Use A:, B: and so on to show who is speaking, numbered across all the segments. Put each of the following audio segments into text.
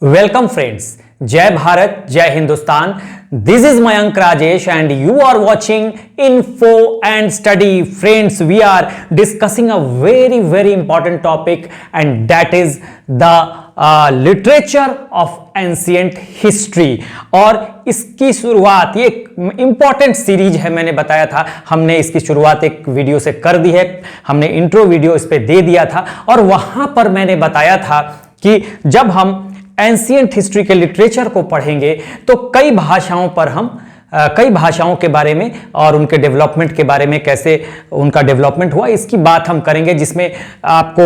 A: Welcome friends, Jai Bharat, Jai Hindustan. This is Mayank Rajesh and you are watching Info and Study. Friends, we are discussing a very important topic and that is the literature of ancient history. और इसकी शुरुआत, ये एक important series है, मैंने बताया था, हमने इसकी शुरुआत एक वीडियो से कर दी है, हमने इंट्रो वीडियो इस पे दे दिया था और वहां पर मैंने बताया था कि जब हम एंशिएंट हिस्ट्री के लिटरेचर को पढ़ेंगे तो कई भाषाओं पर हम कई भाषाओं के बारे में और उनके डेवलपमेंट के बारे में, कैसे उनका डेवलपमेंट हुआ, इसकी बात हम करेंगे। जिसमें आपको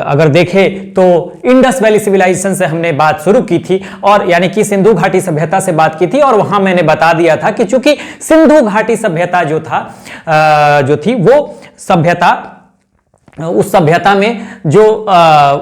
A: अगर देखें तो इंडस वैली सिविलाइजेशन से हमने बात शुरू की थी और यानी कि सिंधु घाटी सभ्यता से बात की थी और वहां मैंने बता दिया था कि चूंकि सिंधु घाटी सभ्यता जो थी वो सभ्यता, उस सभ्यता में जो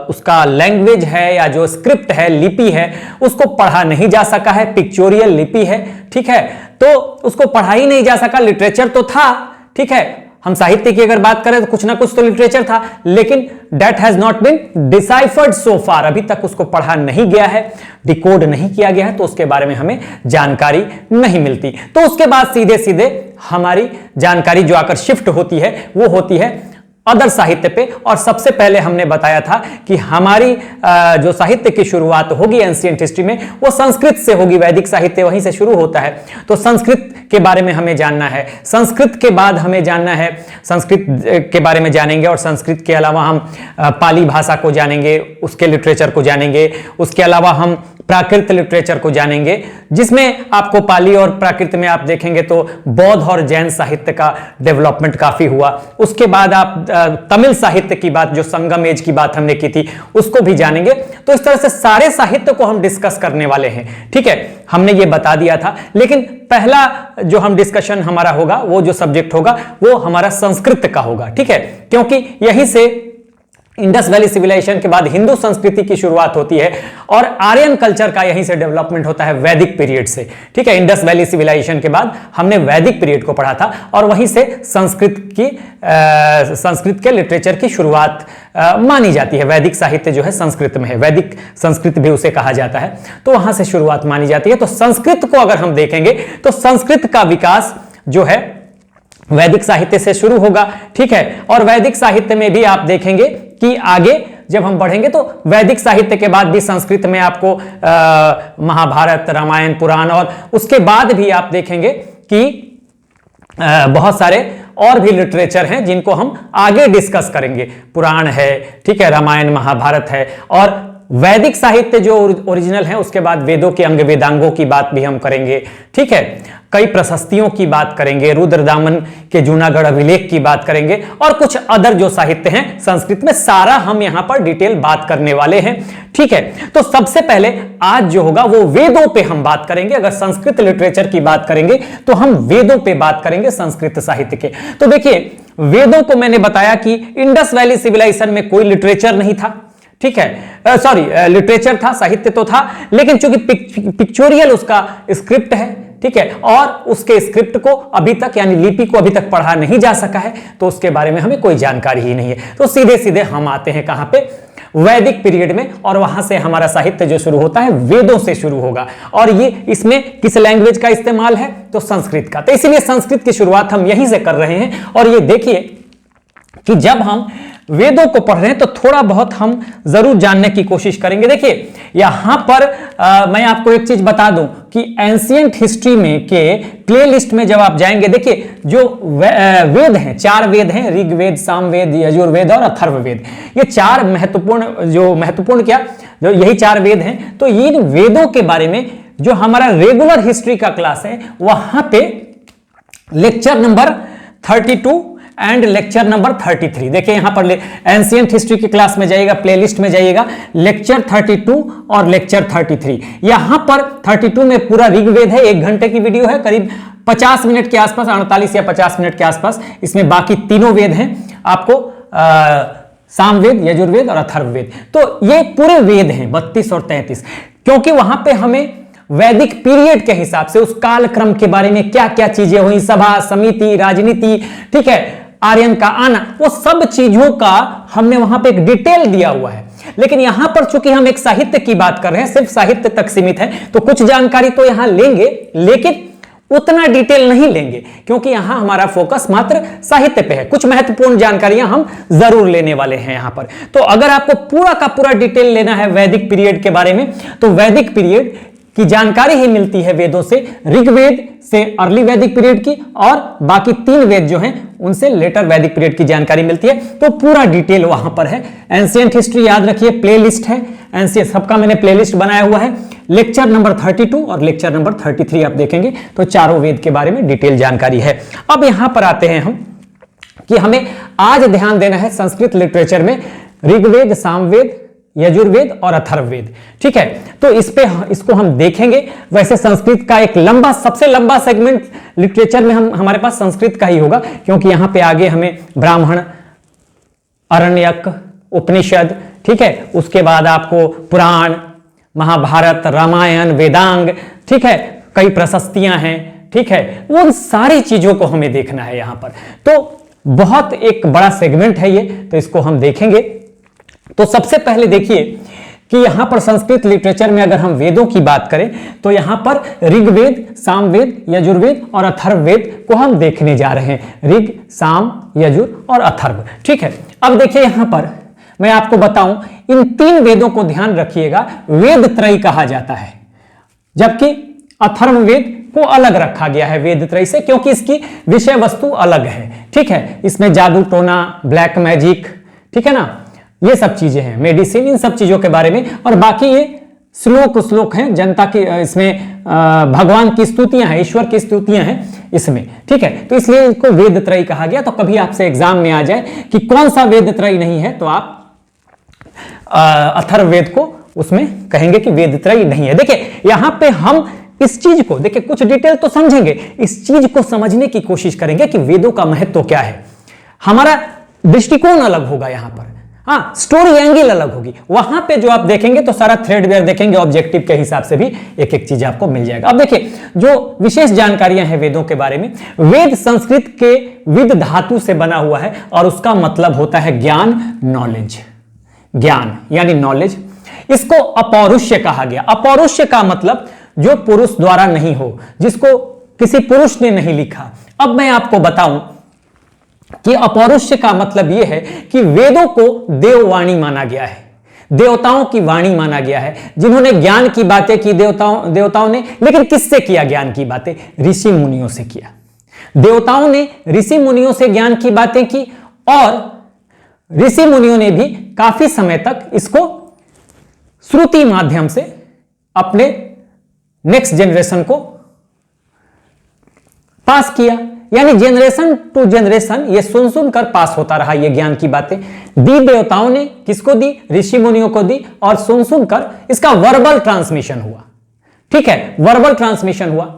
A: उसका लैंग्वेज है या जो स्क्रिप्ट है, लिपि है, उसको पढ़ा नहीं जा सका है, पिक्चोरियल लिपि है, ठीक है, तो उसको पढ़ा ही नहीं जा सका। लिटरेचर तो था, ठीक है, हम साहित्य की अगर बात करें तो कुछ ना कुछ तो लिटरेचर था, लेकिन that has not been deciphered so far, अभी तक उसको पढ़ा नहीं गया है, डिकोड नहीं किया गया है, तो उसके बारे में हमें जानकारी नहीं मिलती। तो उसके बाद सीधे सीधे हमारी जानकारी जो आकर शिफ्ट होती है वो होती है अदर साहित्य पे। और सबसे पहले हमने बताया था कि हमारी जो साहित्य की शुरुआत होगी एंशिएंट हिस्ट्री में वो संस्कृत से होगी, वैदिक साहित्य वहीं से शुरू होता है। तो संस्कृत के बारे में हमें जानना है, संस्कृत के बाद हमें जानना है, संस्कृत के बारे में जानेंगे और संस्कृत के अलावा हम पाली भाषा को जानेंगे, उसके लिटरेचर को जानेंगे, उसके अलावा हम प्राकृत लिटरेचर को जानेंगे, जिसमें आपको पाली और प्राकृत में आप देखेंगे तो बौद्ध और जैन साहित्य का डेवलपमेंट काफी हुआ। उसके बाद आप तमिल साहित्य की बात, जो संगम एज की बात हमने की थी, उसको भी जानेंगे। तो इस तरह से सारे साहित्य को हम डिस्कस करने वाले हैं, ठीक है, हमने ये बता दिया था। लेकिन पहला जो हम डिस्कशन हमारा होगा, वो जो सब्जेक्ट होगा वो हमारा संस्कृत का होगा, ठीक है, क्योंकि यहीं से इंडस वैली सिविलाइजेशन के बाद हिंदू संस्कृति की शुरुआत होती है और आर्यन कल्चर का यहीं से डेवलपमेंट होता है, वैदिक पीरियड से, ठीक है। इंडस वैली सिविलाइजेशन के बाद हमने वैदिक पीरियड को पढ़ा था और वहीं से संस्कृत के लिटरेचर की शुरुआत मानी जाती है। वैदिक साहित्य जो है संस्कृत में है, वैदिक संस्कृत भी उसे कहा जाता है, तो वहां से शुरुआत मानी जाती है। तो संस्कृत को अगर हम देखेंगे तो संस्कृत का विकास जो है वैदिक साहित्य से शुरू होगा, ठीक है। और वैदिक साहित्य में भी आप देखेंगे कि आगे जब हम बढ़ेंगे तो वैदिक साहित्य के बाद भी संस्कृत में आपको महाभारत, रामायण, पुराण और उसके बाद भी आप देखेंगे कि बहुत सारे और भी लिटरेचर हैं जिनको हम आगे डिस्कस करेंगे। पुराण है, ठीक है, रामायण, महाभारत है और वैदिक साहित्य जो ओरिजिनल है, उसके बाद वेदों के अंग वेदांगों की बात भी हम करेंगे, ठीक है, कई प्रशस्तियों की बात करेंगे, रुद्रदामन के जूनागढ़ अभिलेख की बात करेंगे और कुछ अदर जो साहित्य हैं संस्कृत में, सारा हम यहां पर डिटेल बात करने वाले हैं, ठीक है। तो सबसे पहले आज जो होगा वो वेदों पे हम बात करेंगे। अगर संस्कृत लिटरेचर की बात करेंगे तो हम वेदों पे बात करेंगे, संस्कृत साहित्य के। तो देखिए, वेदों को मैंने बताया कि इंडस वैली सिविलाइजेशन में कोई लिटरेचर नहीं था, ठीक है, सॉरी, लिटरेचर था, साहित्य तो था, लेकिन चूंकि पिक्चोरियल उसका स्क्रिप्ट है, ठीक है, और उसके स्क्रिप्ट को अभी तक यानी लिपि को अभी तक पढ़ा नहीं जा सका है, तो उसके बारे में हमें कोई जानकारी ही नहीं है। तो सीधे सीधे हम आते हैं कहां पे, वैदिक पीरियड में, और वहां से हमारा साहित्य जो शुरू होता है वेदों से शुरू होगा। और ये इसमें किस लैंग्वेज का इस्तेमाल है, तो संस्कृत का। तो इसीलिए संस्कृत की शुरुआत हम यहीं से कर रहे हैं। और ये देखिए कि जब हम वेदों को पढ़ रहे हैं तो थोड़ा बहुत हम जरूर जानने की कोशिश करेंगे। देखिए यहां पर मैं आपको एक चीज बता दूं कि एंशिएंट हिस्ट्री में के प्लेलिस्ट में जब आप जाएंगे, देखिए जो वेद हैं, 4 वेद हैं, ऋग्वेद, सामवेद, यजुर्वेद और अथर्ववेद। ये 4 महत्वपूर्ण क्या, जो यही 4 वेद हैं। तो इन वेदों के बारे में जो हमारा रेगुलर हिस्ट्री का क्लास है, वहां पे lecture number 32 and lecture number 33, देखिए यहां पर एंशिएंट हिस्ट्री की क्लास में जाइएगा, प्लेलिस्ट में जाइएगा, लेक्चर 32 और लेक्चर 33। यहां पर 32 में पूरा ऋग्वेद है, 1 घंटे की वीडियो है, करीब 50 मिनट के आसपास, 48 या 50 मिनट के आसपास। इसमें बाकी तीनों वेद हैं आपको, सामवेद, यजुर्वेद और अथर्ववेद। तो ये पूरे वेद हैं 32 और 33, क्योंकि वहां पे हमें वैदिक पीरियड के हिसाब से उस कालक्रम के बारे में क्या क्या चीजें हुई, सभा, समिति, राजनीति, ठीक है, आर्यन का आना, वो सब चीजों का हमने वहां पे एक डिटेल दिया हुआ है। लेकिन यहां पर चूंकि हम एक साहित्य की बात कर रहे हैं, सिर्फ साहित्य तक सीमित है, तो कुछ जानकारी तो यहां लेंगे, लेकिन उतना डिटेल नहीं लेंगे, क्योंकि यहां हमारा फोकस मात्र साहित्य पे है। कुछ महत्वपूर्ण जानकारियां हम जरूर लेने वाले हैं यहां पर। तो अगर आपको पूरा का पूरा डिटेल लेना है वैदिक पीरियड के बारे में, तो वैदिक पीरियड की जानकारी ही मिलती है वेदों से, ऋग्वेद से अर्ली वैदिक पीरियड की, और बाकी 3 वेद जो हैं उनसे लेटर वैदिक पीरियड की जानकारी मिलती है। तो पूरा डिटेल वहां पर है। एंशिएंट हिस्ट्री याद रखिए, प्लेलिस्ट है एंशिएंट, सबका मैंने प्लेलिस्ट बनाया हुआ है। लेक्चर नंबर 32 और लेक्चर नंबर 33 आप देखेंगे तो चारों वेद के बारे में डिटेल जानकारी है। अब यहां पर आते हैं हम कि हमें आज ध्यान देना है संस्कृत लिटरेचर में ऋग्वेद, सामवेद, यजुर्वेद और अथर्ववेद। ठीक है, तो इसको हम देखेंगे। वैसे संस्कृत का एक सबसे लंबा सेगमेंट लिटरेचर में हमारे पास संस्कृत का ही होगा, क्योंकि यहां पे आगे हमें ब्राह्मण, आरण्यक, उपनिषद, ठीक है, उसके बाद आपको पुराण, महाभारत, रामायण, वेदांग, ठीक है, कई प्रशस्तियां हैं, ठीक है, उन सारी चीजों को हमें देखना है यहां पर। तो बहुत एक बड़ा सेगमेंट है ये, तो इसको हम देखेंगे। तो सबसे पहले देखिए कि यहां पर संस्कृत लिटरेचर में अगर हम वेदों की बात करें तो यहां पर ऋग्वेद, सामवेद, यजुर्वेद और अथर्ववेद को हम देखने जा रहे हैं। ऋग, साम, यजुर और अथर्व। ठीक है, अब देखिए यहां पर मैं आपको बताऊं, इन 3 वेदों को ध्यान रखिएगा, वेद त्रयी कहा जाता है, जबकि अथर्ववेद को अलग रखा गया है वेद त्रयी से, क्योंकि इसकी विषय वस्तु अलग है। ठीक है, इसमें जादू टोना, ब्लैक मैजिक, ठीक है ना, ये सब चीजें हैं, मेडिसिन, इन सब चीजों के बारे में, और बाकी ये श्लोक हैं जनता की, इसमें भगवान की स्तुतियां हैं, ईश्वर की स्तुतियां हैं इसमें। ठीक है, तो इसलिए इसको वेद त्रयी कहा गया। तो कभी आपसे एग्जाम में आ जाए कि कौन सा वेद त्रयी नहीं है, तो आप अथर्ववेद को उसमें कहेंगे कि वेद त्रयी नहीं है। देखिए यहां पे हम इस चीज को देखिए, कुछ डिटेल तो समझेंगे, इस चीज को समझने की कोशिश करेंगे कि वेदों का महत्व क्या है। हमारा दृष्टिकोण अलग होगा यहां पर, हाँ, स्टोरी एंगल अलग होगी। वहां पे जो आप देखेंगे तो सारा थ्रेडवेयर देखेंगे, ऑब्जेक्टिव के हिसाब से भी एक एक चीज आपको मिल जाएगा। अब देखिए जो विशेष जानकारियां हैं वेदों के बारे में, वेद संस्कृत के विद धातु से बना हुआ है और उसका मतलब होता है ज्ञान, नॉलेज, ज्ञान यानी नॉलेज। इसको अपौरुष्य कहा गया। अपौरुष्य का मतलब जो पुरुष द्वारा नहीं हो, जिसको किसी पुरुष ने नहीं लिखा। अब मैं आपको बताऊं कि अपौरुष्य का मतलब यह है कि वेदों को देववाणी माना गया है, देवताओं की वाणी माना गया है, जिन्होंने ज्ञान की बातें की देवताओं ने, लेकिन किससे किया ज्ञान की बातें? ऋषि मुनियों से किया। देवताओं ने ऋषि मुनियों से ज्ञान की बातें की, और ऋषि मुनियों ने भी काफी समय तक इसको श्रुति माध्यम से अपने नेक्स्ट जनरेशन को पास किया। यानी जनरेशन टू जनरेशन ये सुन सुन कर पास होता रहा ये ज्ञान की बातें। दी देवताओं ने किसको दी? ऋषि मुनियों को दी, और सुन सुन कर इसका वर्बल ट्रांसमिशन हुआ। ठीक है, वर्बल ट्रांसमिशन हुआ,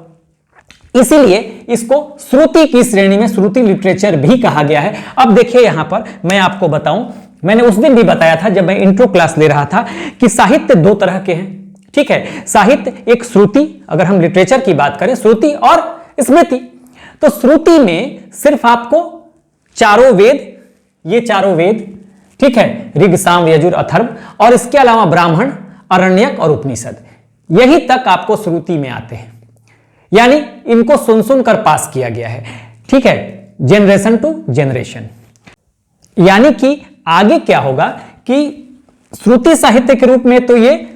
A: इसीलिए इसको श्रुति की श्रेणी में, श्रुति लिटरेचर भी कहा गया है। अब देखिए यहां पर मैं आपको बताऊं, मैंने उस दिन भी बताया था जब मैं इंट्रो क्लास ले रहा था कि साहित्य 2 तरह के हैं। ठीक है, साहित्य एक श्रुति, अगर हम लिटरेचर की बात करें, श्रुति और स्मृति। तो श्रुति में सिर्फ आपको चारों वेद, ये चारों वेद, ठीक है, ऋग, साम, यजुर, अथर्व, और इसके अलावा ब्राह्मण, आरण्यक और उपनिषद, यही तक आपको श्रुति में आते हैं। यानी इनको सुन सुन कर पास किया गया है। ठीक है, जनरेशन टू जनरेशन। यानी कि आगे क्या होगा कि श्रुति साहित्य के रूप में तो ये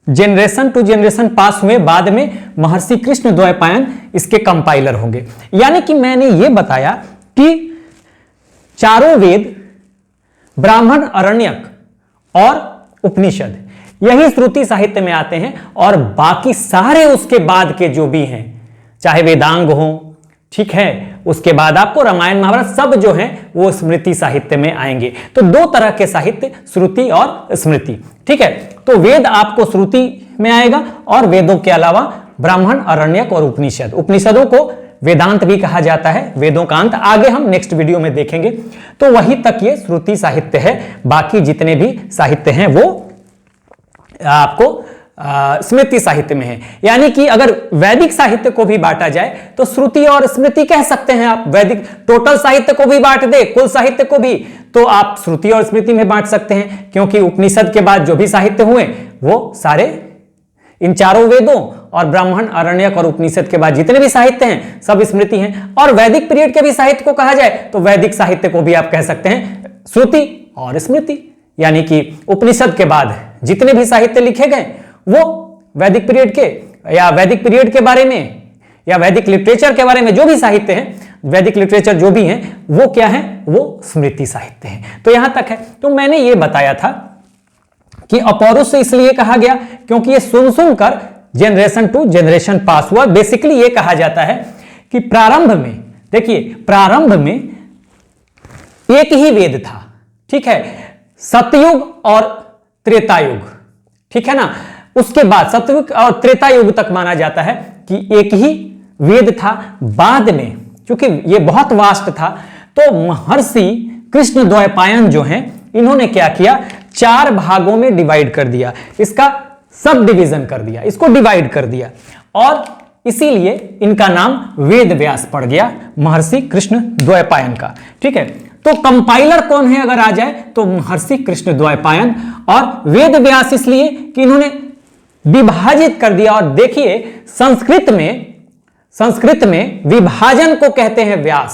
A: जनरेशन टू जनरेशन पास हुए, बाद में महर्षि कृष्णद्वैपायन इसके कंपाइलर होंगे। यानी कि मैंने ये बताया कि चारों वेद, ब्राह्मण, आरण्यक और उपनिषद, यही श्रुति साहित्य में आते हैं, और बाकी सारे उसके बाद के जो भी हैं, चाहे वेदांग हो, ठीक है, उसके बाद आपको रामायण, महाभारत सब जो हैं वो स्मृति साहित्य में आएंगे। तो 2 तरह के साहित्य, श्रुति और स्मृति। ठीक है, तो वेद आपको श्रुति में आएगा, और वेदों के अलावा ब्राह्मण, आरण्यक और उपनिषद। उपनिषदों को वेदांत भी कहा जाता है, वेदों का अंत, आगे हम नेक्स्ट वीडियो में देखेंगे। तो वहीं तक ये श्रुति साहित्य है, बाकी जितने भी साहित्य हैं वो आपको स्मृति साहित्य में है। यानी कि अगर वैदिक साहित्य को भी बांटा जाए तो श्रुति और स्मृति कह सकते हैं आप। वैदिक टोटल साहित्य को भी बांट दे, कुल साहित्य को भी, तो आप श्रुति और स्मृति में बांट सकते हैं, क्योंकि उपनिषद के बाद जो भी साहित्य हुए वो सारे इन चारों वेदों और ब्राह्मण, आरण्यक और उपनिषद के बाद जितने भी साहित्य हैं सब स्मृति हैं। और वैदिक पीरियड के भी साहित्य को कहा जाए तो वैदिक साहित्य को भी आप कह सकते हैं श्रुति और स्मृति। यानी कि उपनिषद के बाद जितने भी साहित्य लिखे गए वो वैदिक पीरियड के या वैदिक पीरियड के बारे में या वैदिक लिटरेचर के बारे में जो भी साहित्य है, वैदिक लिटरेचर जो भी है वो क्या है, वो स्मृति साहित्य है। तो यहां तक है। तो मैंने ये बताया था कि अपौरुष इसलिए कहा गया क्योंकि ये सुन सुनकर जनरेशन टू जनरेशन पास हुआ। बेसिकली ये कहा जाता है कि प्रारंभ में, देखिए प्रारंभ में एक ही वेद था, ठीक है, सतयुग और त्रेतायुग, ठीक है ना। उसके बाद सतयुग और त्रेतायुग तक माना जाता है कि एक ही वेद था। बाद में क्योंकि ये बहुत वास्ट था तो महर्षि कृष्णद्वैपायन जो हैं इन्होंने क्या किया, 4 भागों में डिवाइड कर दिया, इसका सब डिवीजन कर दिया, इसको डिवाइड कर दिया और इसीलिए इनका नाम वेद व्यास पड़ गया, महर्षि कृष्णद्वैपायन का, ठीक है। तो कंपाइलर कौन है अगर आ जाए तो महर्षि कृष्णद्वैपायन, और वेद व्यास इसलिए कि इन्होंने विभाजित कर दिया। और देखिए संस्कृत में विभाजन को कहते हैं व्यास,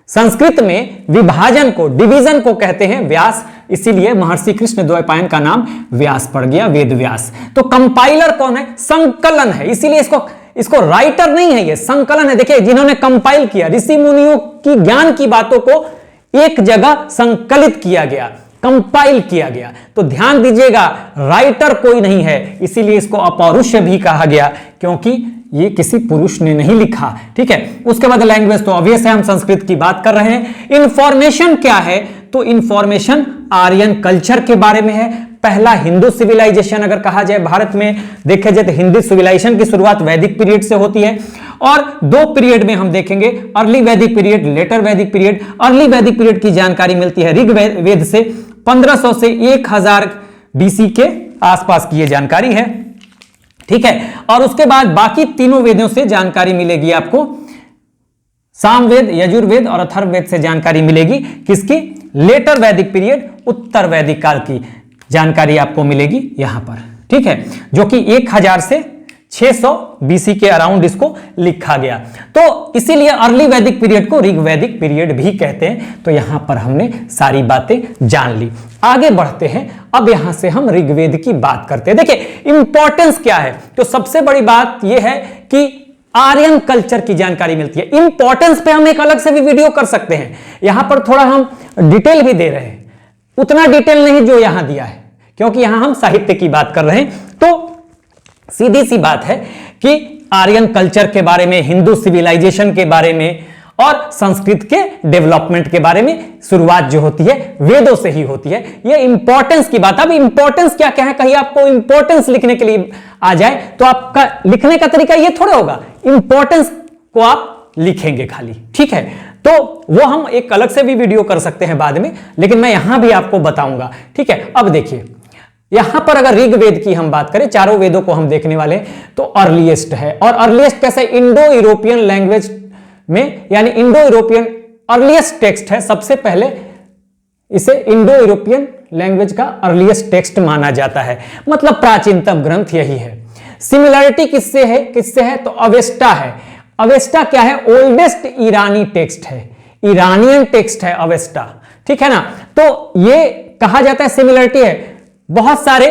A: संस्कृत में विभाजन को, डिवीजन को कहते हैं व्यास, इसीलिए महर्षि कृष्णद्वैपायन का नाम व्यास पड़ गया, वेद व्यास। तो कंपाइलर कौन है, संकलन है, इसीलिए इसको राइटर नहीं है, ये संकलन है। देखिए जिन्होंने कंपाइल किया, ऋषि मुनियों की ज्ञान की बातों को एक जगह संकलित किया गया, कंपाइल किया गया। तो ध्यान दीजिएगा राइटर कोई नहीं है, इसीलिए इसको अपौरुष भी कहा गया क्योंकि ये किसी पुरुष ने नहीं लिखा, ठीक है। उसके बाद लैंग्वेज तो ऑब्वियस है, हम संस्कृत की बात कर रहे हैं। इंफॉर्मेशन क्या है, तो इंफॉर्मेशन आर्यन कल्चर के बारे में है। पहला हिंदू सिविलाइजेशन अगर कहा जाए भारत में देखे जाए तो हिंदू सिविलाइजेशन की शुरुआत वैदिक पीरियड से होती है और 2 पीरियड में हम देखेंगे, अर्ली वैदिक पीरियड, लेटर वैदिक पीरियड। अर्ली वैदिक पीरियड की जानकारी मिलती है ऋग वेद से, 1500 से 1000 BC के आसपास की ये जानकारी है, ठीक है। और उसके बाद बाकी तीनों वेदों से जानकारी मिलेगी आपको, सामवेद, यजुर्वेद और अथर्ववेद से जानकारी मिलेगी। किसकी, लेटर वैदिक पीरियड, उत्तर वैदिक काल की जानकारी आपको मिलेगी यहां पर, ठीक है, जो कि 1000 से 600 BC के अराउंड इसको लिखा गया। तो इसीलिए अर्ली वैदिक पीरियड को ऋग वैदिक पीरियड भी कहते हैं। तो यहां पर हमने सारी बातें जान ली। आगे बढ़ते हैं, अब यहां से हम ऋग्वेद की बात करते हैं। देखिए इंपॉर्टेंस क्या है, तो सबसे बड़ी बात यह है कि आर्यन कल्चर की जानकारी मिलती है। इंपॉर्टेंस पे हम एक अलग से भी वीडियो कर सकते हैं, यहां पर थोड़ा हम डिटेल भी दे रहे हैं, उतना डिटेल नहीं जो यहां दिया है, क्योंकि यहां हम साहित्य की बात कर रहे हैं। तो सीधी सी बात है कि आर्यन कल्चर के बारे में, हिंदू सिविलाइजेशन के बारे में और संस्कृत के डेवलपमेंट के बारे में शुरुआत जो होती है वेदों से ही होती है। ये इंपॉर्टेंस की बात। अब इंपॉर्टेंस क्या क्या है, कहीं आपको इंपॉर्टेंस लिखने के लिए आ जाए तो आपका लिखने का तरीका ये थोड़ा होगा, इंपॉर्टेंस को आप लिखेंगे खाली, ठीक है। तो वो हम एक अलग से भी वीडियो कर सकते हैं बाद में, लेकिन मैं यहां भी आपको बताऊंगा, ठीक है। अब देखिए यहां पर अगर ऋग्वेद की हम बात करें, चारों वेदों को हम देखने वाले हैं, तो अर्लीस्ट है। और अर्लीस्ट कैसे, इंडो यूरोपियन लैंग्वेज में, यानी इंडो यूरोपियन अर्लीस्ट टेक्स्ट है। सबसे पहले इसे इंडो यूरोपियन लैंग्वेज का अर्लीस्ट टेक्स्ट माना जाता है, मतलब प्राचीनतम ग्रंथ यही है। सिमिलरिटी किससे है तो अवेस्टा है। अवेस्टा क्या है, ओल्डेस्ट ईरानी टेक्स्ट है, ईरानियन टेक्स्ट है अवेस्टा, ठीक है ना। तो ये कहा जाता है सिमिलरिटी है, बहुत सारे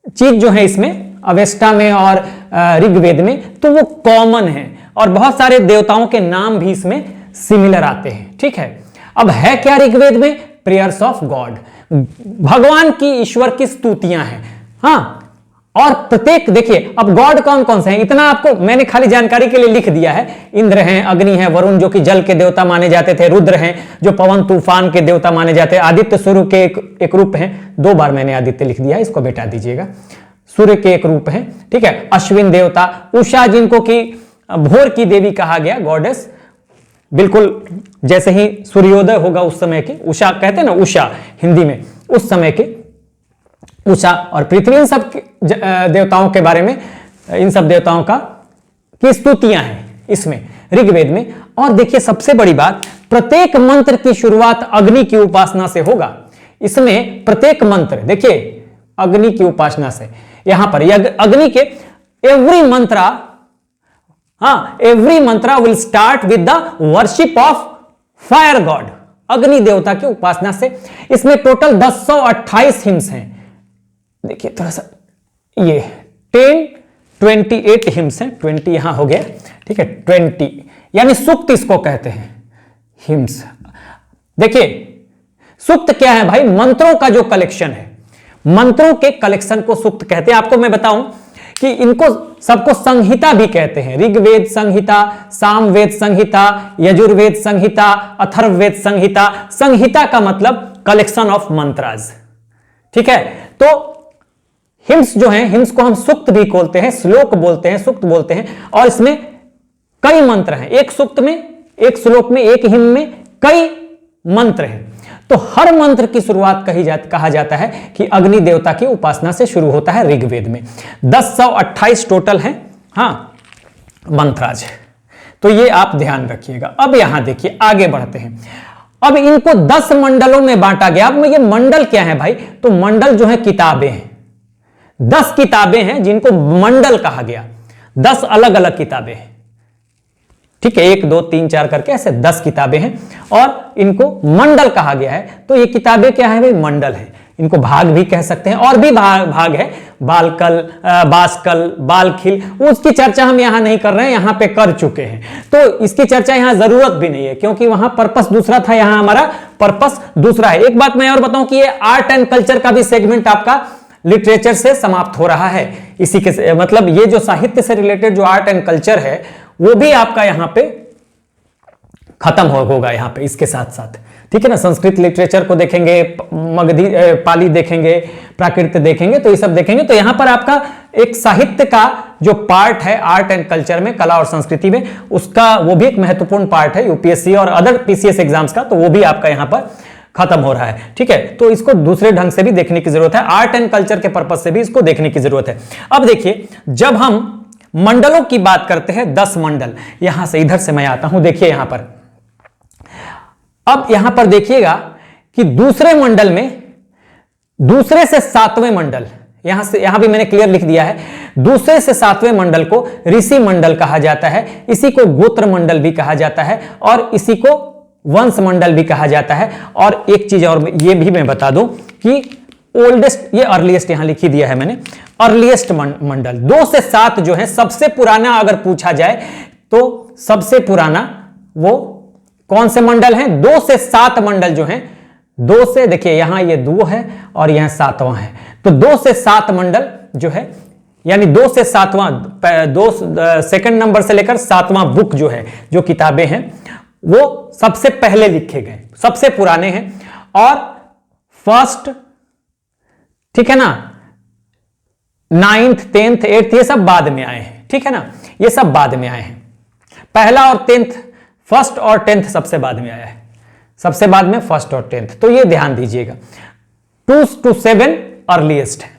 A: चीज जो है इसमें अवेस्टा में और ऋग्वेद में तो वो कॉमन है, और बहुत सारे देवताओं के नाम भी इसमें सिमिलर आते हैं, ठीक है। अब है क्या ऋग्वेद में, प्रेयर्स ऑफ गॉड, भगवान की, ईश्वर की स्तुतियां हैं, हाँ। और प्रत्येक, देखिए अब गॉड कौन कौन से हैं, इतना आपको मैंने खाली जानकारी के लिए लिख दिया है। इंद्र हैं, अग्नि है, वरुण जो कि जल के देवता माने जाते थे, रुद्र हैं जो पवन तूफान के देवता माने जाते हैं, आदित्य सूर्य के एक रूप हैं। 2 बार मैंने आदित्य लिख दिया है, इसको बेटा दीजिएगा, सूर्य के एक रूप हैं, ठीक है। अश्विन देवता, उषा जिनको कि भोर की देवी कहा गया, गॉडेस, बिल्कुल जैसे ही सूर्योदय होगा उस समय की, उषा कहते हैं ना, उषा हिंदी में, उस समय के उषा और पृथ्वी, इन सब देवताओं के बारे में, इन सब देवताओं का की स्तुतियां हैं इसमें ऋग्वेद में। और देखिए सबसे बड़ी बात, प्रत्येक मंत्र की शुरुआत अग्नि की उपासना से होगा। इसमें प्रत्येक मंत्र देखिए अग्नि की उपासना से, यहां पर अग्नि के every Mantra will start with the worship of fire God, अग्नि देवता की उपासना से। इसमें टोटल 1028 हिम्स हैं। देखिए थोड़ा सा, ये 28 हिम्स हैं, 20 यहां हो गया, ठीक है, 20 यानी सूक्त इसको कहते हैं, हिम्स। देखिए सूक्त क्या है भाई? मंत्रों का जो कलेक्शन है, मंत्रों के कलेक्शन को सूक्त कहते हैं। आपको मैं बताऊं कि इनको सबको संहिता भी कहते हैं। ऋग्वेद संहिता, सामवेद संहिता, यजुर्वेद संहिता, अथर्ववेद संहिता। संहिता का मतलब कलेक्शन ऑफ मंत्रास, ठीक है। तो हिम्स जो हैं, हिम्स को हम सूक्त भी बोलते हैं, श्लोक बोलते हैं, सूक्त बोलते हैं। और इसमें कई मंत्र हैं, एक सूक्त में, एक श्लोक में, एक हिम में कई मंत्र हैं। तो हर मंत्र की शुरुआत कहा जाता है कि अग्नि देवता की उपासना से शुरू होता है ऋग्वेद में। 1028 टोटल हैं, हाँ, मंत्राज। तो ये आप ध्यान रखिएगा। अब यहां देखिए आगे बढ़ते हैं। अब इनको 10 मंडलों में बांटा गया। अब ये मंडल क्या है भाई? तो मंडल जो है किताबें हैं, 10 किताबें हैं जिनको मंडल कहा गया। 10 अलग अलग किताबें हैं, ठीक है, 1 2 3 4 करके ऐसे 10 किताबें हैं और इनको मंडल कहा गया है। तो ये किताबें क्या है भाई? मंडल है। इनको भाग भी कह सकते हैं, और भी भाग है, बालकल, बासकल, बालखिल, उसकी चर्चा हम यहां नहीं कर रहे हैं, यहां पे कर चुके हैं। तो इसकी चर्चा यहां जरूरत भी नहीं है, क्योंकि वहां पर्पस दूसरा था, यहां हमारा पर्पस दूसरा है। एक बात मैं और बताऊं कि ये आर्ट एंड कल्चर का भी सेगमेंट आपका लिटरेचर से समाप्त हो रहा है। इसी के मतलब ये जो साहित्य से रिलेटेड जो आर्ट एंड कल्चर है वो भी आपका यहां पे खत्म होगा यहां पे, इसके साथ साथ, ठीक है ना। संस्कृत लिटरेचर को देखेंगे, मगधी, पाली देखेंगे, प्राकृत देखेंगे, तो ये सब देखेंगे। तो यहां पर आपका एक साहित्य का जो पार्ट है आर्ट एंड कल्चर में, कला और संस्कृति में, उसका वो भी एक महत्वपूर्ण पार्ट है यूपीएससी और अदर पीसीएस एग्जाम्स का। तो वो भी आपका यहां पर खत्म हो रहा है, ठीक है। तो इसको दूसरे ढंग से भी देखने की जरूरत है, आर्ट एंड कल्चर के पर्पज से भी इसको देखने की जरूरत है। अब देखिए, जब हम मंडलों की बात करते हैं, 10 मंडल, यहां से इधर से मैं आता हूं, देखिए यहां पर। अब यहां पर देखिएगा कि दूसरे मंडल में, दूसरे से 7वें मंडल, यहां भी मैंने क्लियर लिख दिया है, दूसरे से 7वें मंडल को ऋषि मंडल कहा जाता है। इसी को गोत्र मंडल भी कहा जाता है और इसी को वंश मंडल भी कहा जाता है। और एक चीज और ये भी मैं बता दूं कि ओल्डेस्ट, ये अर्लीस्ट यहां लिखी दिया है मैंने, अर्लीस्ट मंडल 2 से 7 जो है, सबसे पुराना अगर पूछा जाए तो सबसे पुराना वो कौन से मंडल हैं? 2 से 7 मंडल जो हैं, 2 से, देखिए यहां ये 2 है और यहां 7वां है, तो 2 से 7 मंडल जो है, यानी 2 से 7वां, 2 सेकंड नंबर से लेकर 7वां बुक जो है, जो किताबें हैं, वो सबसे पहले लिखे गए, सबसे पुराने हैं। और फर्स्ट, ठीक है ना, 9th 10th 8th ये सब बाद में आए हैं, ठीक है ना, ये सब बाद में आए हैं। पहला और 10th, फर्स्ट और 10th सबसे बाद में आया है, सबसे बाद में फर्स्ट और 10th। तो ये ध्यान दीजिएगा। 2 to 7 अर्लीस्ट है।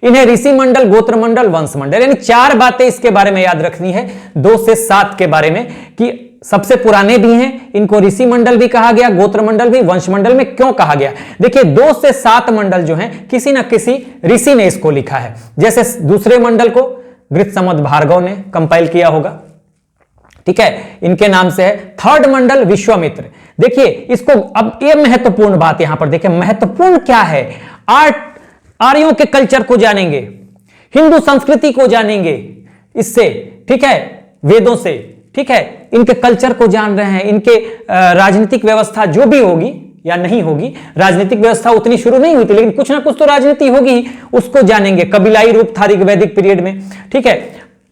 A: इन्हें ऋषि मंडल, गोत्र मंडल, वंश मंडल, यानी 4 बातें इसके बारे में याद रखनी है 2 से 7 के बारे में, कि सबसे पुराने भी हैं, इनको ऋषि मंडल भी कहा गया, गोत्र मंडल भी, वंश मंडल में क्यों कहा गया। देखिए 2 से 7 मंडल जो हैं, किसी ना किसी ऋषि ने इसको लिखा है। जैसे दूसरे मंडल को गृत्समद भार्गव ने कंपाइल किया होगा, ठीक है, इनके नाम से है। थर्ड मंडल विश्वामित्र। देखिए इसको, अब ये महत्वपूर्ण बात यहां पर देखिए, महत्वपूर्ण क्या है, आर्यों के कल्चर को जानेंगे, हिंदू संस्कृति को जानेंगे इससे, ठीक है, वेदों से, ठीक है, इनके कल्चर को जान रहे हैं, इनके राजनीतिक व्यवस्था जो भी होगी या नहीं होगी, राजनीतिक व्यवस्था उतनी शुरू नहीं हुई थी, लेकिन कुछ ना कुछ तो राजनीति होगी, उसको जानेंगे। कबीलाई रूप था ऋग्वैदिक पीरियड में, ठीक है,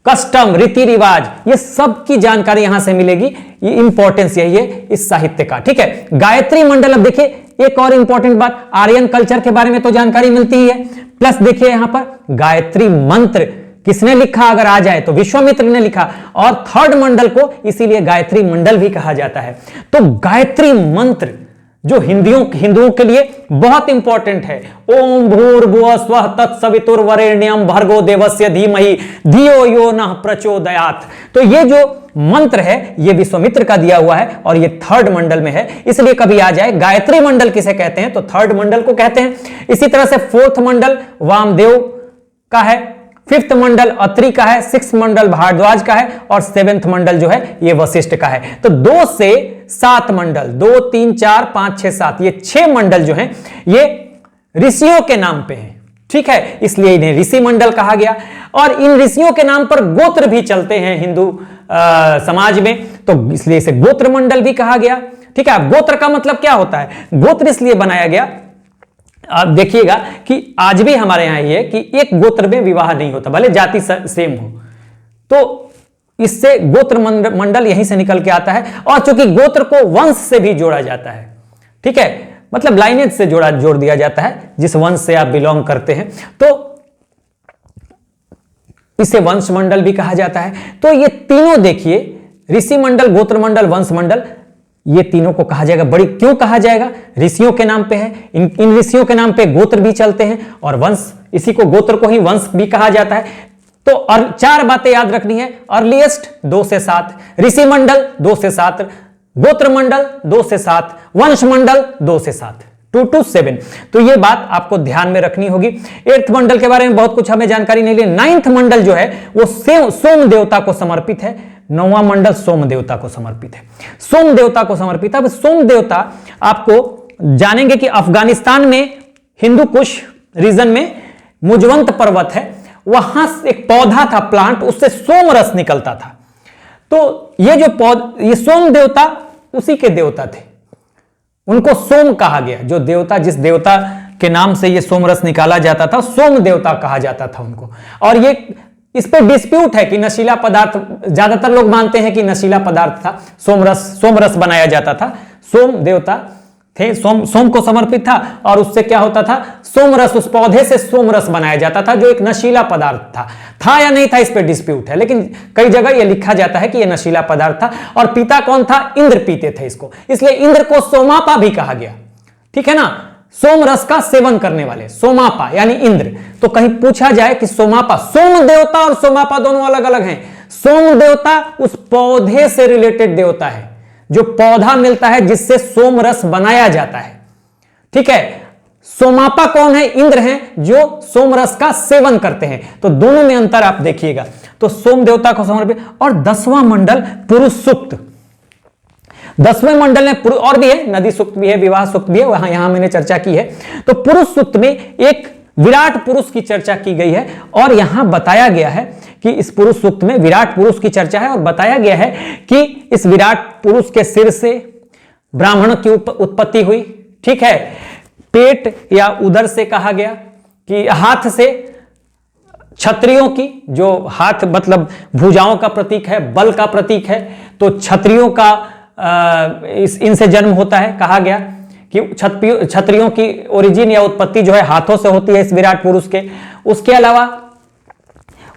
A: कस्टम, रीति रिवाज, ये सब की जानकारी यहां से मिलेगी। ये इंपॉर्टेंस यही है इस साहित्य का, ठीक है। गायत्री मंडल, अब देखिए एक और इंपॉर्टेंट बात, आर्यन कल्चर के बारे में तो जानकारी मिलती ही है, प्लस देखिए यहां पर गायत्री मंत्र किसने लिखा, अगर आ जाए तो विश्वामित्र ने लिखा, और थर्ड मंडल को इसीलिए गायत्री मंडल भी कहा जाता है। तो गायत्री मंत्र जो हिंदुओं के लिए बहुत इंपॉर्टेंट है। ओम भूर्भुवः स्वः तत्सवितुर्वरेण्यं भर्गो देवस्य धीमहि धियो यो नः प्रचोदयात्। तो ये जो मंत्र है ये विश्वामित्र का दिया हुआ है और ये थर्ड मंडल में है, इसलिए कभी आ जाए गायत्री मंडल किसे कहते हैं तो थर्ड मंडल को कहते हैं। इसी तरह से फोर्थ मंडल वामदेव का है, फिफ्थ मंडल अत्रि का है, सिक्स मंडल भारद्वाज का है और सेवेंथ मंडल जो है ये वशिष्ठ का है। तो 2 से 7 मंडल, 2 3 4 5 6 7, ये 6 मंडल जो हैं ये ऋषियों के नाम पे हैं, ठीक है, इसलिए इन्हें ऋषि मंडल कहा गया। और इन ऋषियों के नाम पर गोत्र भी चलते हैं हिंदू समाज में, तो इसलिए इसे गोत्र मंडल भी कहा गया, ठीक है। गोत्र का मतलब क्या होता है, गोत्र इसलिए बनाया गया, आप देखिएगा कि आज भी हमारे यहां ये है कि एक गोत्र में विवाह नहीं होता, भले जाति सेम हो, तो इससे गोत्र मंडल यहीं से निकल के आता है। और चूंकि गोत्र को वंश से भी जोड़ा जाता है, ठीक है, मतलब लाइनेज से जोड़ दिया जाता है, जिस वंश से आप बिलोंग करते हैं, तो इसे वंश मंडल भी कहा जाता है। तो ये तीनों देखिए, ऋषि मंडल, गोत्र मंडल, वंश मंडल, ये तीनों को कहा जाएगा। बड़ी क्यों कहा जाएगा, ऋषियों के नाम पे है, इन ऋषियों के नाम पे गोत्र भी चलते हैं और वंश, इसी को गोत्र को ही वंश भी कहा जाता है। तो और 4 बातें याद रखनी है, अर्लीस्ट 2 से 7, ऋषि मंडल 2 से 7, गोत्र मंडल 2 से 7, वंश मंडल 2 से 7, 2 to 7। तो ये बात आपको ध्यान में रखनी होगी। 8th मंडल के बारे में बहुत कुछ हमें जानकारी नहीं ली। 9th मंडल जो है वो सोम देवता को समर्पित है। 9वां मंडल सोम देवता को समर्पित है, सोम देवता को समर्पित है। सोम देवता आपको जानेंगे कि अफगानिस्तान में हिंदू कुश रीजन में मुजवंत पर्वत है, वहां एक पौधा था, प्लांट, उससे सोम रस निकलता था। तो ये जो ये सोम देवता उसी के देवता थे, उनको सोम कहा गया। जो देवता, जिस देवता के नाम से ये सोम रस निकाला जाता था, सोम देवता कहा जाता था उनको। और ये इस पे डिस्प्यूट है कि नशीला पदार्थ, ज्यादातर लोग मानते हैं कि नशीला पदार्थ था, सोम रस बनाया जाता था, सोम देवता थे, सोम को समर्पित था और उससे क्या होता था, सोम रस, उस पौधे से सोम रस बनाया जाता था जो एक नशीला पदार्थ था या नहीं था, इस पे डिस्प्यूट है, लेकिन कई जगह यह लिखा जाता है कि यह नशीला पदार्थ था। और पीता कौन था, इंद्र पीते थे इसको, इसलिए इंद्र को सोमापा भी कहा गया, ठीक है ना, सोम रस का सेवन करने वाले, सोमापा यानी इंद्र। तो कहीं पूछा जाए कि सोमापा, सोम देवता और सोमापा दोनों अलग अलग हैं। सोम देवता उस पौधे से रिलेटेड देवता है, जो पौधा मिलता है जिससे सोम रस बनाया जाता है, ठीक है। सोमापा कौन है, इंद्र हैं, जो सोम रस का सेवन करते हैं। तो दोनों में अंतर आप देखिएगा। तो सोम देवता को समर्पित। और 10वां मंडल पुरुष सूक्त, 10वें मंडल में और भी है, नदी सूक्त भी है, विवाह सूक्त भी है, वहां यहां मैंने चर्चा की है। तो पुरुष सूक्त में एक विराट पुरुष की चर्चा की गई है और यहां बताया गया है कि इस पुरुष सूक्त में विराट पुरुष की चर्चा है और बताया गया है कि इस विराट पुरुष के सिर से ब्राह्मण की उत्पत्ति हुई, ठीक है। पेट या उदर से कहा गया कि हाथ से क्षत्रियों की, जो हाथ मतलब भुजाओं का प्रतीक है, बल का प्रतीक है, तो क्षत्रियों का इनसे जन्म होता है, कहा गया कि क्षत्रियों की ओरिजिन या उत्पत्ति जो है हाथों से होती है इस विराट पुरुष के। उसके अलावा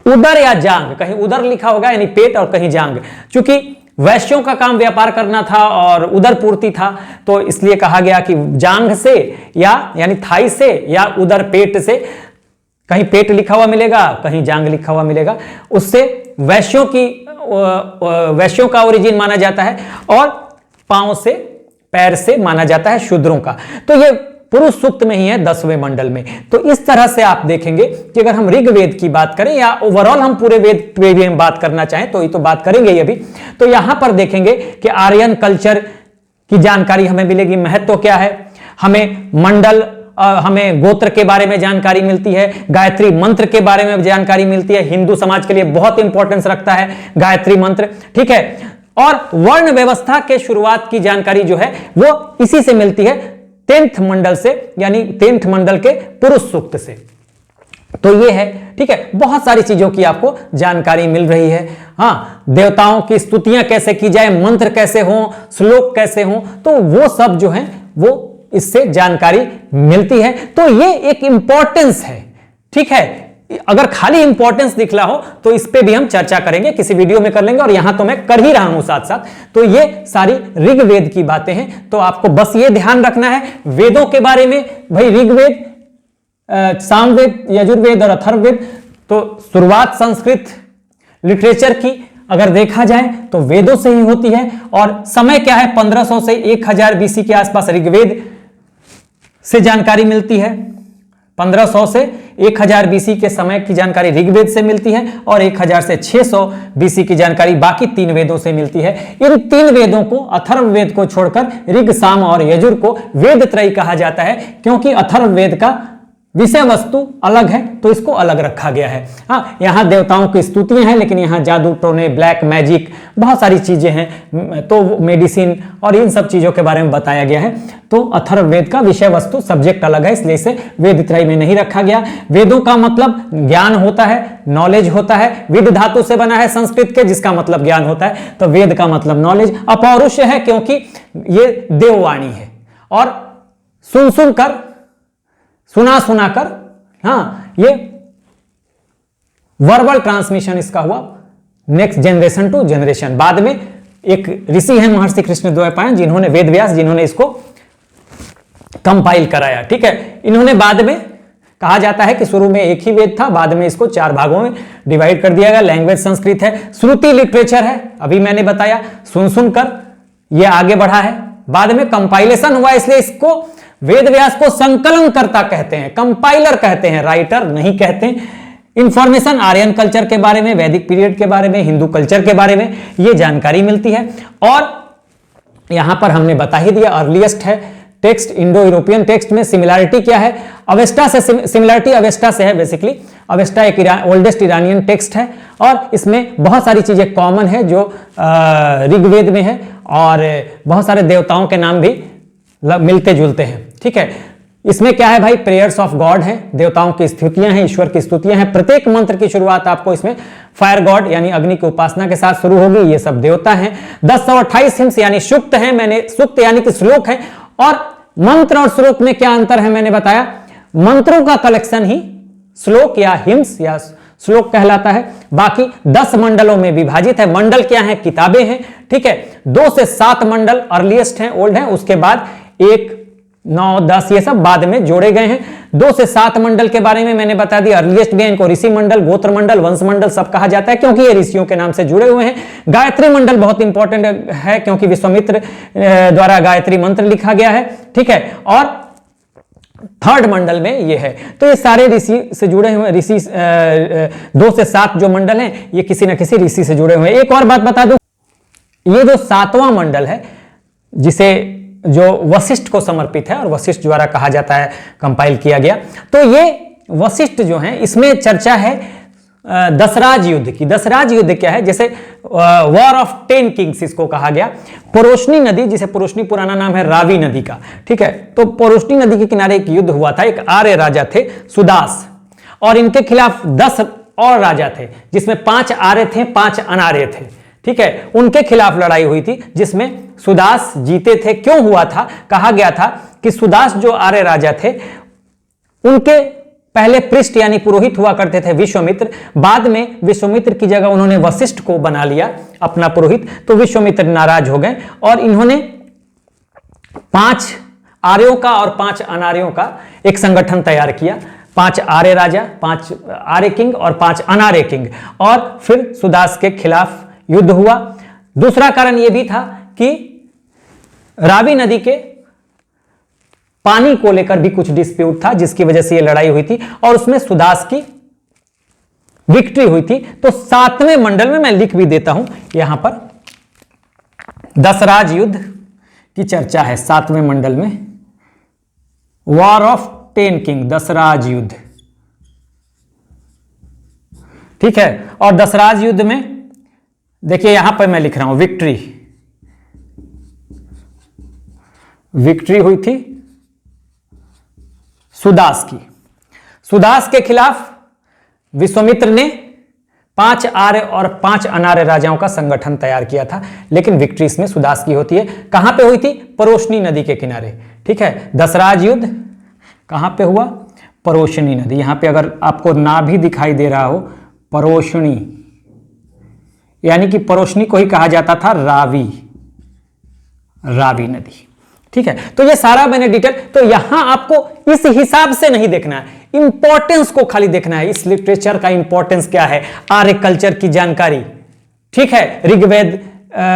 A: उदर या जांग, कहीं उदर लिखा होगा यानी पेट और कहीं जांग, क्योंकि वैश्यों का काम व्यापार करना था और उदर पूर्ति था, तो इसलिए कहा गया कि जांग से यानी थाई से या उदर पेट से, कहीं पेट लिखा हुआ मिलेगा कहीं जांग लिखा हुआ मिलेगा, उससे वैश्यों का ओरिजिन माना जाता है और पांव से, पैर से माना जाता है शूद्रों का। तो ये पुरुष सूक्त में ही है 10वें मंडल में। तो इस तरह से आप देखेंगे कि अगर हम ऋग्वेद की बात करें या ओवरऑल हम पूरे वेद पे भी हम बात करना चाहें तो ये तो बात करेंगे ये भी, तो यहां पर देखेंगे कि आर्यन कल्चर की जानकारी हमें मिलेगी, महत्व क्या है, हमें मंडल, हमें गोत्र के बारे में जानकारी मिलती है, गायत्री मंत्र के बारे में जानकारी मिलती है, हिंदू समाज के लिए बहुत इंपॉर्टेंस रखता है गायत्री मंत्र, ठीक है। और वर्ण व्यवस्था के शुरुआत की जानकारी जो है वो इसी से मिलती है 10th मंडल से, यानी 10th मंडल के पुरुष सूक्त से। तो ये है, ठीक है, बहुत सारी चीजों की आपको जानकारी मिल रही है। हाँ, देवताओं की स्तुतियां कैसे की जाए, मंत्र कैसे हो, श्लोक कैसे हो, तो वो सब जो है वो इससे जानकारी मिलती है। तो ये एक इंपॉर्टेंस है, ठीक है, अगर खाली इंपॉर्टेंस दिखला हो तो इस पे भी हम चर्चा करेंगे, किसी वीडियो में कर लेंगे, और यहां तो मैं कर ही रहा हूं साथ साथ। तो ये सारी ऋग्वेद की बातें हैं, तो आपको बस ये ध्यान रखना है वेदों के बारे में। भाई ऋग्वेद, सामवेद, यजुर्वेद और अथर्ववेद, तो शुरुआत संस्कृत लिटरेचर की अगर देखा जाए तो वेदों से ही होती है। और समय क्या है, 1500 से 1000 बीसी के आसपास ऋग्वेद से जानकारी मिलती है। 1500 से 1000 बीसी के समय की जानकारी ऋग्वेद से मिलती है, और 1000 से 600 बीसी की जानकारी बाकी 3 वेदों से मिलती है। इन 3 वेदों को, अथर्ववेद को छोड़कर, ऋग, साम और यजुर को वेद त्रयी कहा जाता है, क्योंकि अथर्ववेद का विषय वस्तु अलग है तो इसको अलग रखा गया है। हाँ, यहाँ देवताओं की स्तुतियां हैं, लेकिन यहाँ जादू टोने, ब्लैक मैजिक, बहुत सारी चीजें हैं, तो मेडिसिन और इन सब चीजों के बारे में बताया गया है। तो अथर्ववेद का विषय वस्तु सब्जेक्ट अलग है, इसलिए इसे वेद त्रयी में नहीं रखा गया। वेदों का मतलब ज्ञान होता है, नॉलेज होता है। विद धातु से बना है संस्कृत के, जिसका मतलब ज्ञान होता है, तो वेद का मतलब नॉलेज। अपौरुष है क्योंकि ये देववाणी है, और सुन सुनकर, सुना सुना कर, हाँ, ये वर्बल ट्रांसमिशन इसका हुआ नेक्स्ट जनरेशन टू जनरेशन। बाद में एक ऋषि हैं महर्षि कृष्णद्वैपायन, जिन्होंने वेद व्यास, जिन्होंने इसको कंपाइल कराया। ठीक है, इन्होंने बाद में, कहा जाता है कि शुरू में एक ही वेद था, बाद में इसको 4 भागों में डिवाइड कर दिया गया। लैंग्वेज संस्कृत है, श्रुति लिटरेचर है, अभी मैंने बताया, सुन सुनकर ये आगे बढ़ा है। बाद में कंपाइलेशन हुआ, इसलिए इसको वेद व्यास को संकलनकर्ता कहते हैं, कंपाइलर कहते हैं, राइटर नहीं कहते। इंफॉर्मेशन आर्यन कल्चर के बारे में, वैदिक पीरियड के बारे में, हिंदू कल्चर के बारे में ये जानकारी मिलती है। और यहां पर हमने बता ही दिया, अर्लीस्ट है टेक्स्ट, इंडो यूरोपियन टेक्स्ट में सिमिलैरिटी क्या है, अवेस्टा से सिमिलैरिटी अवेस्टा से है। बेसिकली अवेस्टा एक ओल्डेस्ट ईरानियन टेक्स्ट है, और इसमें बहुत सारी चीजें कॉमन है जो ऋग्वेद में है, और बहुत सारे देवताओं के नाम भी मिलते जुलते हैं। ठीक है, इसमें क्या है भाई, प्रेयर्स ऑफ गॉड है, देवताओं की स्तुतियां हैं, ईश्वर की स्तुतियां हैं। प्रत्येक मंत्र की शुरुआत आपको इसमें फायर गॉड यानी अग्नि की उपासना के साथ शुरू होगी। ये सब देवता हैं। 1028 हिम्स यानी सूक्त है, मैंने सूक्त यानी कि श्लोक है। और मंत्र और श्लोक में क्या अंतर है मैंने बताया, मंत्रों का कलेक्शन ही श्लोक या हिम्स या श्लोक कहलाता है। बाकी 10 मंडलों में विभाजित है। मंडल क्या है, किताबें हैं। ठीक है, 2 से 7 मंडल अर्लीस्ट हैं, ओल्ड हैं, उसके बाद 1, 9, 10 ये सब बाद में जोड़े गए हैं। 2 से 7 मंडल के बारे में मैंने बता दिया। अर्लीस्ट भी इनको ऋषि मंडल, गोत्र मंडल, वंश मंडल सब कहा जाता है, क्योंकि ये ऋषियों के नाम से जुड़े हुए हैं। गायत्री मंडल बहुत इंपॉर्टेंट है, क्योंकि विश्वामित्र द्वारा गायत्री मंत्र लिखा गया है। ठीक है, और 3rd मंडल में ये है। तो ये सारे ऋषि से जुड़े हुए, ऋषि 2 से 7 जो मंडल हैं ये किसी न किसी ऋषि से जुड़े हुए हैं। एक और बात बता दूं, ये जो 7वां मंडल है, जिसे जो वशिष्ठ को समर्पित है और वशिष्ठ द्वारा कहा जाता है, कंपाइल किया गया, तो ये वशिष्ठ जो है, इसमें चर्चा है दशराज युद्ध की। दशराज युद्ध क्या है, जैसे वॉर ऑफ 10 किंग्स इसको कहा गया। पोरोशनी नदी, जिसे पोरोशनी पुराना नाम है रावी नदी का, ठीक है, तो पोरोशनी नदी के किनारे एक युद्ध हुआ था। एक आर्य राजा थे सुदास, और इनके खिलाफ 10 और राजा थे, जिसमें 5 आर्य थे, 5 अनार्य थे। ठीक है, उनके खिलाफ लड़ाई हुई थी, जिसमें सुदास जीते थे। क्यों हुआ था, कहा गया था कि सुदास जो आर्य राजा थे, उनके पहले पृष्ठ यानी पुरोहित हुआ करते थे विश्वामित्र। बाद में विश्वामित्र की जगह उन्होंने वशिष्ठ को बना लिया अपना पुरोहित, तो विश्वामित्र नाराज हो गए और इन्होंने 5 आर्यों का और 5 अनार्यों का एक संगठन तैयार किया। 5 आर्य राजा, 5 आर्य किंग और 5 अनार्य किंग, और फिर सुदास के खिलाफ युद्ध हुआ। दूसरा कारण यह भी था कि रावी नदी के पानी को लेकर भी कुछ डिस्प्यूट था, जिसकी वजह से यह लड़ाई हुई थी, और उसमें सुदास की विक्ट्री हुई थी। तो 7वें मंडल में मैं लिख भी देता हूं, यहां पर दशराज युद्ध की चर्चा है। 7वें मंडल में वॉर ऑफ 10 किंग, दशराज युद्ध। ठीक है, और दशराज युद्ध में देखिए यहां पर मैं लिख रहा हूं विक्ट्री, विक्ट्री हुई थी सुदास की। सुदास के खिलाफ विश्वामित्र ने 5 आर्य और 5 अनार्य राजाओं का संगठन तैयार किया था, लेकिन विक्ट्री इसमें सुदास की होती है। कहां पे हुई थी, पोरोशनी नदी के किनारे। ठीक है, दशराज युद्ध कहां पे हुआ, परोशनी नदी। यहां पे अगर आपको ना भी दिखाई दे रहा हो, परोशनी, यानी कि परोशनी को ही कहा जाता था रावी, रावी नदी। ठीक है, तो ये सारा मैंने डिटेल, तो यहां आपको इस हिसाब से नहीं देखना है, इंपॉर्टेंस को खाली देखना है, इस लिटरेचर का इंपॉर्टेंस क्या है, आर्य कल्चर की जानकारी। ठीक है, ऋग्वेद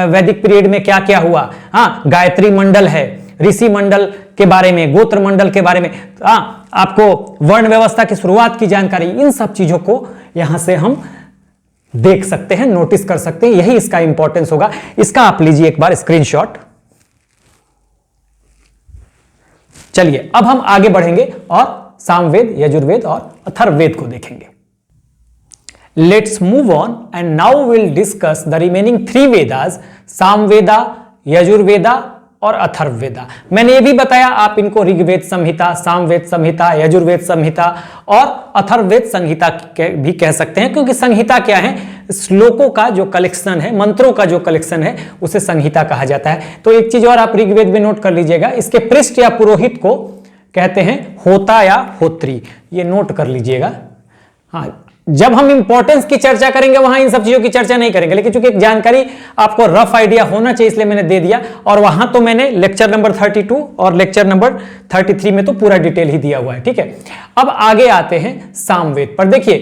A: वैदिक पीरियड में क्या क्या हुआ, हाँ गायत्री मंडल है, ऋषि मंडल के बारे में, गोत्र मंडल के बारे में, हाँ आपको वर्ण व्यवस्था की शुरुआत की जानकारी, इन सब चीजों को यहां से हम देख सकते हैं, नोटिस कर सकते हैं, यही इसका इंपॉर्टेंस होगा। इसका आप लीजिए एक बार स्क्रीनशॉट। चलिए अब हम आगे बढ़ेंगे और सामवेद, यजुर्वेद और अथर्ववेद को देखेंगे। Let's move on and now will discuss the remaining 3 Vedas, Samaveda, Yajurveda और अथर्ववेदा। मैंने ये भी बताया आप इनको ऋग्वेद संहिता, सामवेद संहिता, यजुर्वेद संहिता और अथर्ववेद संहिता भी कह सकते हैं, क्योंकि संहिता क्या है, श्लोकों का जो कलेक्शन है, मंत्रों का जो कलेक्शन है, उसे संहिता कहा जाता है। तो एक चीज और आप ऋग्वेद में नोट कर लीजिएगा, इसके पृष्ठ या पुरोहित को कहते हैं होता या होत्री, ये नोट कर लीजिएगा। हाँ, जब हम इंपॉर्टेंस की चर्चा करेंगे वहां इन सब चीजों की चर्चा नहीं करेंगे, लेकिन चूंकि एक जानकारी आपको रफ आइडिया होना चाहिए इसलिए मैंने दे दिया, और वहां तो मैंने लेक्चर नंबर 32 और लेक्चर नंबर 33 में तो पूरा डिटेल ही दिया हुआ है। ठीक है, अब आगे आते हैं सामवेद पर। देखिए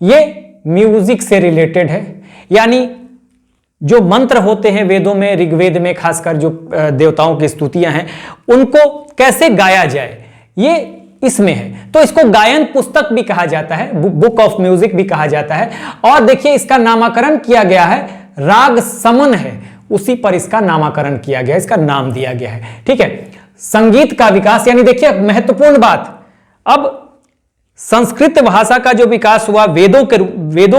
A: ये म्यूजिक से रिलेटेड है, यानी जो मंत्र होते हैं वेदों में, ऋग्वेद में खासकर जो देवताओं की स्तुतियां हैं, उनको कैसे गाया जाए, ये इसमें है। तो इसको गायन पुस्तक भी कहा जाता है, बुक ऑफ म्यूजिक भी कहा जाता है। और देखिए इसका नामकरण किया गया है, राग समन है, उसी पर इसका नामकरण किया गया, इसका नाम दिया गया है। ठीक है, संगीत का विकास, यानी देखिए महत्वपूर्ण बात, अब संस्कृत भाषा का जो विकास हुआ, वेदों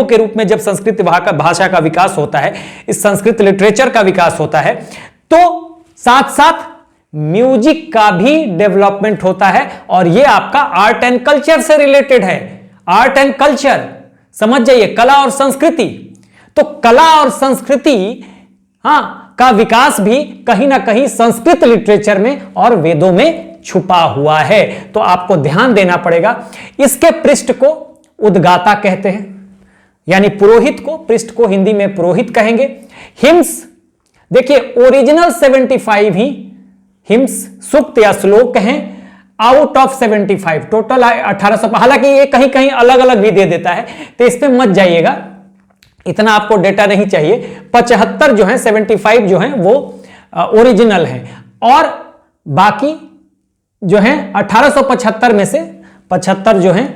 A: के रूप में जब संस्कृत भाषा का विकास होता है, इस संस्कृत लिटरेचर का विकास होता है, तो साथ साथ म्यूजिक का भी डेवलपमेंट होता है, और ये आपका आर्ट एंड कल्चर से रिलेटेड है। आर्ट एंड कल्चर समझ जाइए, कला और संस्कृति। तो कला और संस्कृति का विकास भी कहीं ना कहीं संस्कृत लिटरेचर में और वेदों में छुपा हुआ है, तो आपको ध्यान देना पड़ेगा। इसके पृष्ठ को उद्गाता कहते हैं, यानी पुरोहित को, पृष्ठ को हिंदी में पुरोहित कहेंगे। हिम्स, देखिए ओरिजिनल 75 ही हिम्स, सूक्त या श्लोक हैं, आउट ऑफ 75, टोटल 1800। हालांकि ये कहीं कहीं अलग अलग भी दे देता है, तो इस पे मत जाइएगा, इतना आपको डेटा नहीं चाहिए। 75 जो है, 75 जो है वो ओरिजिनल है, और बाकी जो है 1875 में से 75 जो है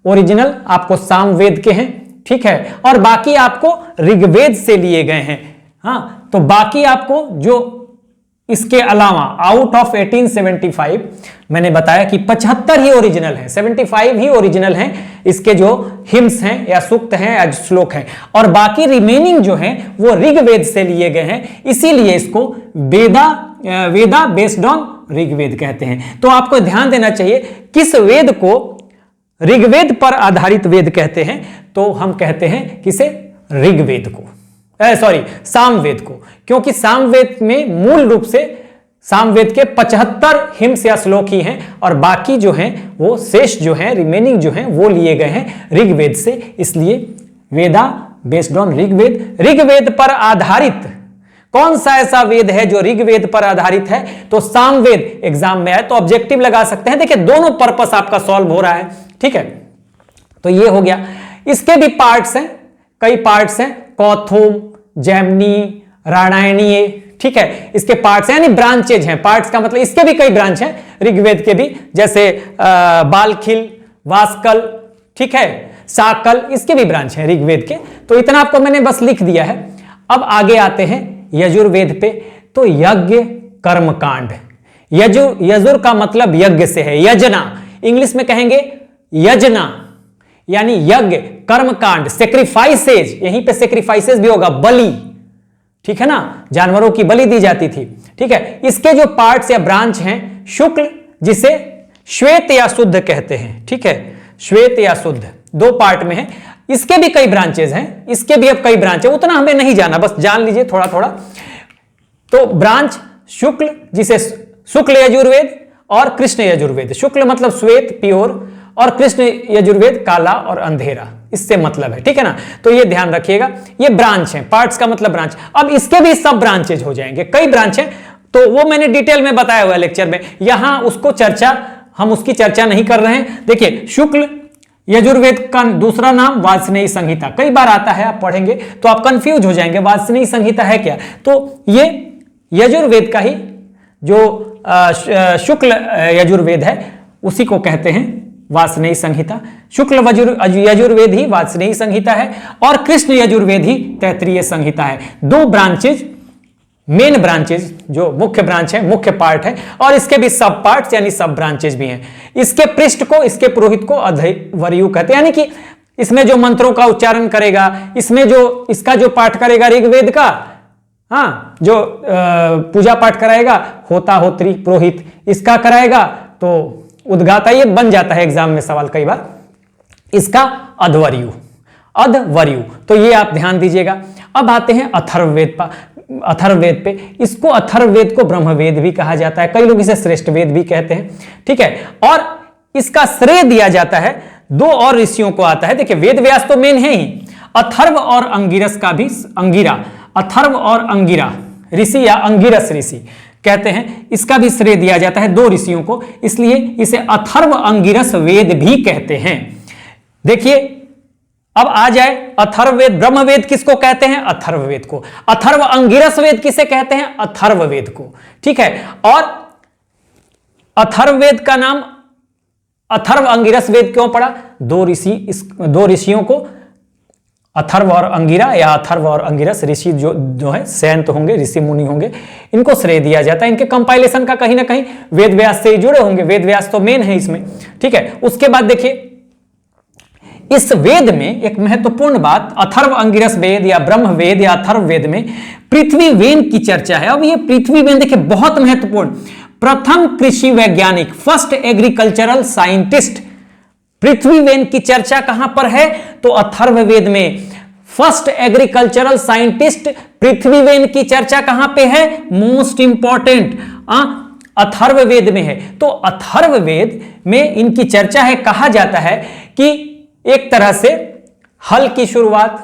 A: ओरिजिनल आपको सामवेद के हैं। ठीक है, और बाकी आपको ऋग्वेद से लिए गए हैं। हाँ, तो बाकी आपको जो इसके अलावा आउट ऑफ 1875 मैंने बताया कि 75 ही ओरिजिनल है, 75 ही ओरिजिनल हैं, इसके जो हिम्स हैं या सूक्त हैं या श्लोक हैं, और बाकी रिमेनिंग जो हैं वो ऋग्वेद से लिए गए हैं, इसीलिए इसको वेदा बेस्ड ऑन ऋग्वेद कहते हैं। तो आपको ध्यान देना चाहिए किस वेद को ऋग्वेद पर आधारित वेद कहते हैं, तो हम कहते हैं किसे, ऋग्वेद को, सामवेद को, क्योंकि सामवेद में मूल रूप से सामवेद के 75 हिम्स या श्लोक ही हैं, और बाकी जो हैं वो शेष जो हैं, रिमेनिंग जो हैं वो लिए गए हैं ऋग्वेद से, इसलिए वेदा बेस्ड ऑन ऋग्वेद। ऋग्वेद पर आधारित कौन सा ऐसा वेद है जो ऋग्वेद पर आधारित है, तो सामवेद। एग्जाम में आए तो ऑब्जेक्टिव लगा सकते हैं, देखिए दोनों पर्पस आपका सॉल्व हो रहा है। ठीक है, तो ये हो गया। इसके भी पार्ट्स हैं, कई पार्ट्स हैं, कौथुम, जैमिनी, रामायणीय। ठीक है, इसके पार्ट्स हैं, यानी ब्रांचेज हैं। पार्ट्स का मतलब इसके भी कई ब्रांच हैं ऋग्वेद के भी, जैसे बालखिल, वास्कल, ठीक है, साकल, इसके भी ब्रांच हैं ऋग्वेद के। तो इतना आपको मैंने बस लिख दिया है। अब आगे आते हैं यजुर्वेद पे। तो यज्ञ कर्मकांड, यजुर का मतलब यज्ञ से है, यजना, इंग्लिश में कहेंगे यजना, यानी यज्ञ, कर्मकांड, सेक्रीफाइसेज, यहीं पे सेक्रीफाइसेज भी होगा, बलि, ठीक है ना, जानवरों की बलि दी जाती थी। ठीक है, इसके जो पार्ट्स या ब्रांच हैं, शुक्ल जिसे श्वेत या शुद्ध कहते हैं। ठीक है, श्वेत या शुद्ध दो पार्ट में है। इसके भी कई ब्रांचेज हैं, इसके भी अब कई ब्रांच है, उतना हमें नहीं जाना, बस जान लीजिए थोड़ा थोड़ा। तो ब्रांच शुक्ल जिसे शुक्ल यजुर्वेद और कृष्ण यजुर्वेद। शुक्ल मतलब श्वेत प्योर, और कृष्ण यजुर्वेद काला और अंधेरा, इससे मतलब है, ठीक है ना। तो ये ध्यान रखिएगा, ये ब्रांच है, पार्ट्स का मतलब ब्रांच। अब इसके भी सब ब्रांचेज हो जाएंगे, कई ब्रांच है, तो वो मैंने डिटेल में बताया हुआ है लेक्चर में, यहां उसको चर्चा, हम उसकी चर्चा नहीं कर रहे हैं। देखिए, शुक्ल यजुर्वेद का दूसरा नाम वाजस्नेयी संहिता, कई बार आता है, आप पढ़ेंगे तो आप कंफ्यूज हो जाएंगे वाजस्नेयी संहिता है क्या। तो ये यजुर्वेद का ही जो शुक्ल यजुर्वेद है उसी को कहते हैं वाजस्नेयी संहिता। शुक्ल यजुर्वेद ही वाजस्नेयी संहिता है और कृष्ण यजुर्वेद ही तैत्तिरीय संहिता है। दो ब्रांचेज, मेन ब्रांचेज, जो मुख्य ब्रांच है, मुख्य पार्ट है, और इसके भी सब पार्ट्स यानी सब ब्रांचेज भी हैं। इसके पृष्ठ को, इसके पुरोहित को अध्वर्यु कहते हैं, यानी कि इसमें जो मंत्रों का उच्चारण करेगा, इसमें जो इसका जो पाठ करेगा ऋग्वेद का, हाँ, जो पूजा पाठ कराएगा होता होत्री पुरोहित, इसका कराएगा तो उद्गाता, ये बन जाता है एग्जाम में सवाल कई बार, इसका अध्वर्यु, अध्वर्यु। तो ये आप ध्यान दीजिएगा। अब आते हैं अथर्ववेद पर, अथर्ववेद पे। इसको अथर्ववेद को ब्रह्मवेद भी कहा जाता है, कई लोग इसे श्रेष्ठ वेद भी कहते हैं, ठीक है। और इसका श्रेय दिया जाता है दो और ऋषियों को आता है। देखिए, वेद व्यास तो मेन है ही, अथर्व और अंगिरस का भी, अंगिरा, अथर्व और अंगिरा ऋषि या अंगिरस ऋषि कहते हैं, इसका भी श्रेय दिया जाता है दो ऋषियों को, इसलिए इसे अथर्व अंगिरस वेद भी कहते हैं। देखिए, अब आ जाए अथर्ववेद, ब्रह्मवेद किसको कहते हैं? अथर्ववेद को। अथर्व अंगिरस वेद किसे कहते हैं? अथर्ववेद को, ठीक है। और अथर्ववेद का नाम अथर्व अंगिरस वेद क्यों पड़ा? दो ऋषियों को, अथर्व और अंगिरा या अथर्व और अंगिरस ऋषि जो है सैंत होंगे, ऋषि मुनि होंगे, इनको श्रेय दिया जाता है। इनके कंपाइलेशन का कहीं ना कहीं वेद व्यास से ही जुड़े होंगे, वेद व्यास तो मेन है इसमें, ठीक है। उसके बाद देखिए, इस वेद में एक महत्वपूर्ण बात, अथर्व अंगिरस वेद या ब्रह्म वेद या अथर्व वेद में पृथ्वी वेन की चर्चा है। अब ये पृथ्वी वेन देखिए बहुत महत्वपूर्ण, प्रथम कृषि वैज्ञानिक, first agricultural scientist, Prithvi when की चर्चा कहां पर है? तो अथर्ववेद में। First agricultural scientist Prithvi when की चर्चा कहां पे है? मोस्ट इंपॉर्टेंट अथर्ववेद में है। तो अथर्ववेद में इनकी चर्चा है। कहा जाता है कि एक तरह से हल की शुरुआत,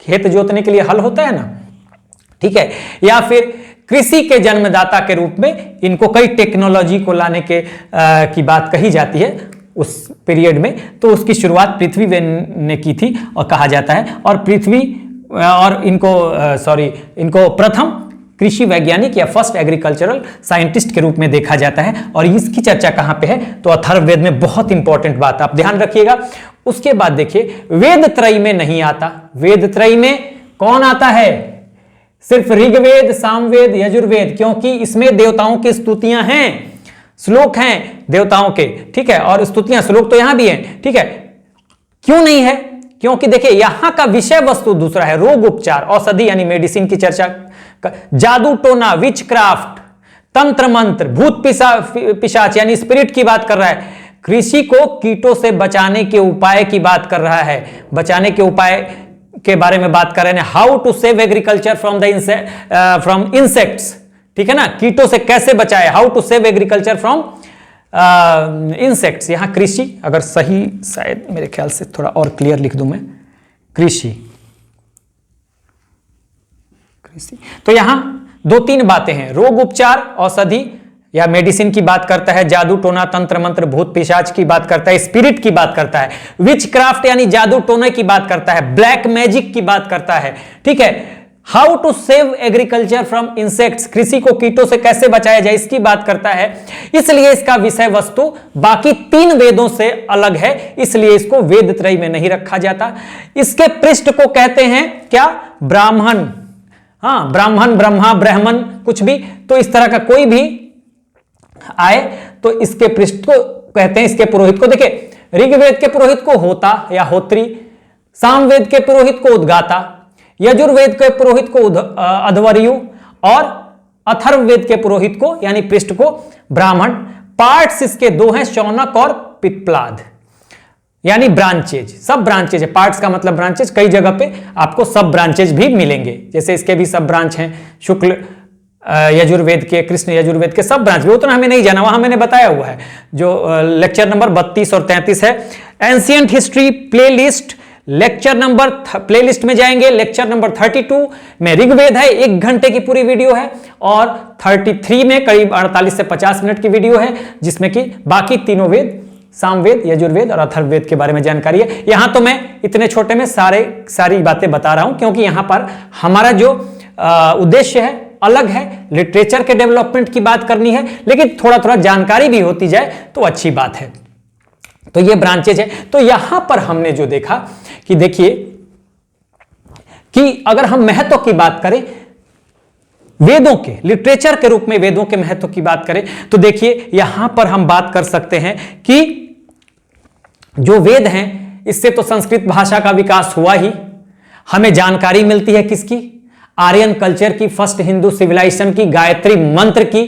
A: खेत जोतने के लिए हल होता है ना, ठीक है, या फिर कृषि के जन्मदाता के रूप में इनको कई टेक्नोलॉजी को लाने के की बात कही जाती है उस पीरियड में। तो उसकी शुरुआत पृथ्वी वेन ने की थी और कहा जाता है, और पृथ्वी और इनको प्रथम कृषि वैज्ञानिक या फर्स्ट एग्रीकल्चरल साइंटिस्ट के रूप में देखा जाता है। और इसकी चर्चा कहां पे है? तो अथर्ववेद में। बहुत इंपॉर्टेंट बात, आप ध्यान रखिएगा। उसके बाद देखिए, वेद त्रयी में नहीं आता। वेद त्रयी में कौन आता है? सिर्फ ऋग्वेद, सामवेद, यजुर्वेद, क्योंकि इसमें देवताओं की स्तुतियां हैं, श्लोक हैं देवताओं के, ठीक है, और स्तुतियां, श्लोक तो यहां भी हैं, ठीक है। क्यों नहीं है? क्योंकि देखिए यहां का विषय वस्तु दूसरा है, रोग उपचार, औषधि यानी मेडिसिन की चर्चा, जादू टोना, विच क्राफ्ट, तंत्र मंत्र, भूत पिशाच यानी स्पिरिट की बात कर रहा है। कृषि को कीटों से बचाने के उपाय की बात कर रहा है, बचाने के उपाय के बारे में बात कर रहे हैं। How to save agriculture from insects, ठीक है ना, कीटों से कैसे बचाए, how to save agriculture from insects. यहां कृषि, अगर सही, शायद मेरे ख्याल से थोड़ा और क्लियर लिख दूं मैं, कृषि, तो यहां दो तीन बातें हैं, रोग उपचार, औषधि या मेडिसिन की बात करता है, जादू टोना, तंत्र मंत्र, भूत पिशाच की बात करता है, स्पिरिट की बात करता है, विच क्राफ्ट यानी जादू टोने की बात करता है, ब्लैक मैजिक की बात करता है, ठीक है। How to save agriculture from insects, कृषि को कीटों से कैसे बचाया जाए, इसकी बात करता है। इसलिए इसका विषय वस्तु बाकी तीन वेदों से अलग है, इसलिए इसको वेद त्रयी में नहीं रखा जाता। इसके पृष्ठ को कहते हैं क्या? ब्राह्मण, हाँ, ब्राह्मण, ब्रह्मा, ब्राह्मण, कुछ भी, तो इस तरह का कोई भी आए तो इसके पृष्ठ को कहते हैं, इसके पुरोहित को। देखिए, ऋग्वेद के पुरोहित को होता या होत्री, सामवेद के पुरोहित को उद्गाता, यजुर्वेद के पुरोहित को अध्वर्यु, और अथर्ववेद के पुरोहित को यानी पृष्ठ को ब्राह्मण। पार्ट्स इसके दो हैं, शौनक और पिप्पलाद, यानी ब्रांचेज, सब ब्रांचेज है। पार्ट्स का मतलब ब्रांचेज, कई जगह पे आपको सब ब्रांचेज भी मिलेंगे, जैसे इसके भी सब ब्रांच हैं, शुक्ल यजुर्वेद के, कृष्ण यजुर्वेद के सब ब्रांच में, उतना हमें नहीं जाना, वहां मैंने बताया हुआ है। जो लेक्चर नंबर 32 और 33 है, ancient history playlist, lecture number playlist में जाएंगे, लेक्चर नंबर 32 में ऋग्वेद है, 1 घंटे की पूरी वीडियो है, और 33 में करीब 48 से 50 मिनट की वीडियो है, जिसमें कि बाकी तीनों वेद, सामवेद, यजुर्वेद और अथर्ववेद के बारे में जानकारी है। यहां तो मैं इतने छोटे में सारी बातें बता रहा हूं, क्योंकि यहां पर हमारा जो उद्देश्य है अलग है, लिटरेचर के डेवलपमेंट की बात करनी है, लेकिन थोड़ा थोड़ा जानकारी भी होती जाए तो अच्छी बात है। तो ये ब्रांचेज है। तो यहां पर हमने जो देखा कि देखिए कि अगर हम महत्व की बात करें वेदों के, लिटरेचर के रूप में वेदों के महत्व की बात करें, तो देखिए यहां पर हम बात कर सकते हैं कि जो वेद हैं, इससे तो संस्कृत भाषा का विकास हुआ ही, हमें जानकारी मिलती है किसकी, आर्यन कल्चर की, फर्स्ट हिंदू सिविलाइजेशन की, गायत्री मंत्र की,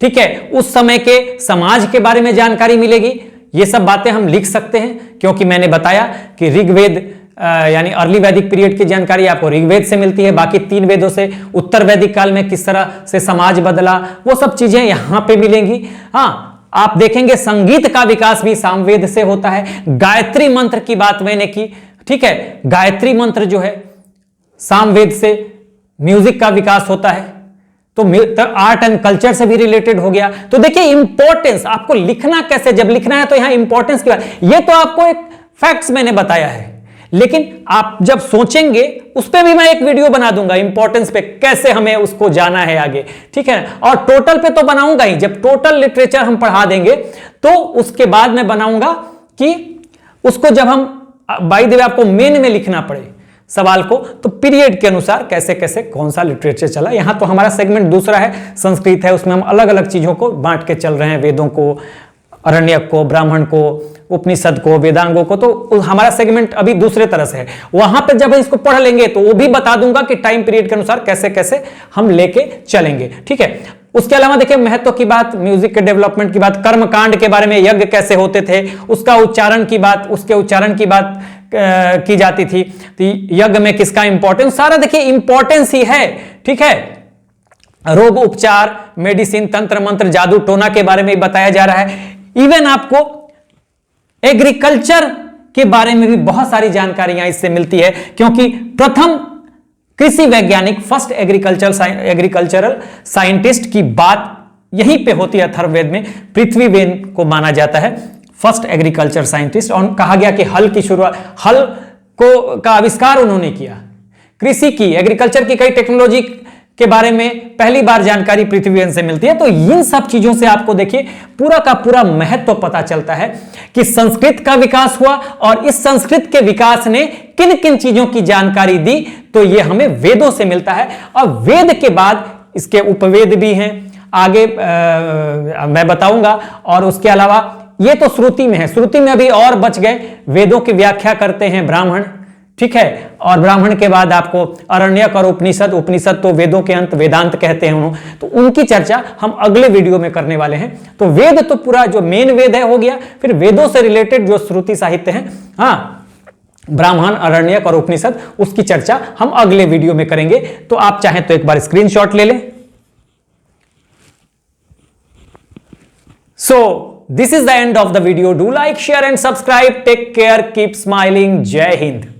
A: ठीक है, उस समय के समाज के बारे में जानकारी मिलेगी। ये सब बातें हम लिख सकते हैं, क्योंकि मैंने बताया कि ऋग्वेद यानी अर्ली वैदिक पीरियड की जानकारी आपको ऋग्वेद से मिलती है, बाकी 3 वेदों से, उत्तर वैदिक काल में किस तरह से समाज बदला, वो सब चीजें यहां पे मिलेंगी। हाँ, आप देखेंगे संगीत का विकास भी सामवेद से होता है। गायत्री मंत्र की बात मैंने की, ठीक है, गायत्री मंत्र जो है सामवेद से, म्यूजिक का विकास होता है, तो आर्ट एंड कल्चर से भी रिलेटेड हो गया। तो देखिए इंपॉर्टेंस, आपको लिखना कैसे, जब लिखना है तो यहां इंपॉर्टेंस की बात, ये तो आपको एक फैक्ट्स मैंने बताया है, लेकिन आप जब सोचेंगे उस पर भी मैं एक वीडियो बना दूंगा इंपॉर्टेंस पे, कैसे हमें उसको जाना है आगे, ठीक है। और टोटल पे तो बनाऊंगा ही, जब टोटल लिटरेचर हम पढ़ा देंगे तो उसके बाद मैं बनाऊंगा कि उसको जब हम बाय द वे आपको मेन में लिखना पड़े सवाल को, तो पीरियड के अनुसार कैसे कैसे कौन सा लिटरेचर चला। यहां तो हमारा सेगमेंट दूसरा है, संस्कृत है, उसमें हम अलग अलग चीजों को बांट के चल रहे हैं, वेदों को, अरण्यक को, ब्राह्मण को, उपनिषद को, वेदांगों को, तो हमारा सेगमेंट अभी दूसरे तरह से है। वहां पे जब इसको पढ़ लेंगे तो वो भी बता दूंगा कि टाइम पीरियड के अनुसार कैसे कैसे हम लेके चलेंगे, ठीक है। उसके अलावा देखिए महत्व की बात, म्यूजिक के डेवलपमेंट की बात, कर्मकांड के बारे में, यज्ञ कैसे होते थे उसका उच्चारण की बात, उसके उच्चारण की बात की जाती थी, तो यज्ञ में किसका इंपॉर्टेंस, सारा देखिए इंपॉर्टेंस ही है, ठीक है। रोग उपचार, मेडिसिन, तंत्र मंत्र, जादू टोना के बारे में बताया जा रहा है। इवन आपको एग्रीकल्चर के बारे में भी बहुत सारी जानकारियां इससे मिलती है, क्योंकि प्रथम कृषि वैज्ञानिक, फर्स्ट एग्रीकल्चरल साइंटिस्ट की बात यहीं पे होती है अथर्ववेद में। पृथ्वीवेद को माना जाता है फर्स्ट एग्रीकल्चर साइंटिस्ट, और कहा गया कि हल की शुरुआत, हल को का आविष्कार उन्होंने किया। कृषि की, एग्रीकल्चर की कई टेक्नोलॉजी के बारे में पहली बार जानकारी पृथ्वीवेद से मिलती है। तो इन सब चीजों से आपको देखिए पूरा का पूरा महत्व पता चलता है कि संस्कृत का विकास हुआ, और इस संस्कृत के विकास ने किन किन चीजों की जानकारी दी, तो ये हमें वेदों से मिलता है। और वेद के बाद इसके उपवेद भी हैं, आगे मैं बताऊंगा। और उसके अलावा ये तो श्रुति में है, श्रुति में अभी और बच गए, वेदों की व्याख्या करते हैं ब्राह्मण, ठीक है। और ब्राह्मण के बाद आपको अरण्यक और उपनिषद, उपनिषद तो वेदों के अंत, वेदांत कहते हैं उन्होंने, तो उनकी चर्चा हम अगले वीडियो में करने वाले हैं। तो वेद तो पूरा जो मेन वेद है हो गया, फिर वेदों से रिलेटेड जो श्रुति साहित्य है, हाँ, ब्राह्मण, अरण्यक और उपनिषद, उसकी चर्चा हम अगले वीडियो में करेंगे। तो आप चाहें तो एक बार स्क्रीनशॉट ले लें। So this is the end of the video. Do like, share and subscribe. Take care. Keep smiling. Jai Hind.